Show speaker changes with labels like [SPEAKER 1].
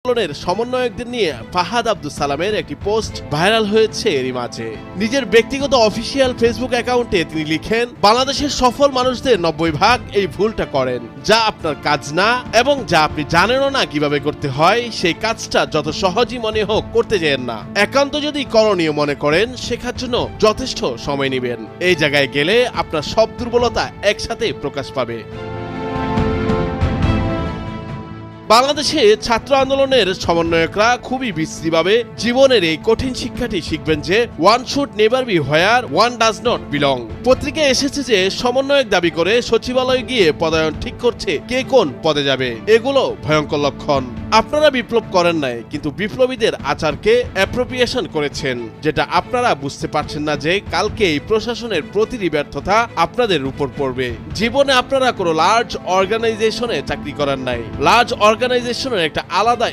[SPEAKER 1] আন্দোলনের সমন্বয়কদের নিয়ে ফাহাদ আব্দুল সালামের একটি পোস্ট ভাইরাল হয়েছে এরই মাঝে। নিজের ব্যক্তিগত অফিসিয়াল ফেসবুক অ্যাকাউন্টে তিনি লিখেন, বাংলাদেশের সফল মানুষদের 90% এই ভুলটা করেন, যা আপনার কাজ না এবং যা আপনি জানেনও না কিভাবে করতে হয়, সেই কাজটা যত সহজই মনে হোক করতে যেন না। একান্ত যদি করণীয় মনে করেন, শেখার জন্য যথেষ্ট সময় নেবেন। এই জায়গায় গেলে আপনার সব দুর্বলতা একসাথে প্রকাশ পাবে। বাংলাদেশে ছাত্র আন্দোলনের সমন্বয়করা খুবই বিশ্রীভাবে জীবনের এই কঠিন শিক্ষাটি শিখবেন যে one should never be where one does not belong. পত্রিকায় এসেছে যে সমন্বয়ক দাবি করে সচিবালয়ে গিয়ে পদায়ন ঠিক করছে কে কোন পদে যাবে। এগুলো ভয়ঙ্কর লক্ষণ। আপনারা বিপ্লব করেন নাই, কিন্তু বিপ্লবীদের আচারকে অ্যাপ্রোপ্রিয়েশন করেছেন, যেটা আপনারা বুঝতে পারছেন না যে কালকে এই প্রশাসনের প্রতিটি ব্যর্থতা আপনাদের উপর পড়বে। জীবনে আপনারা কোনো লার্জ অর্গানাইজেশনে চাকরি করেন নাই। লার্জ অর্গানাইজেশনের একটা আলাদা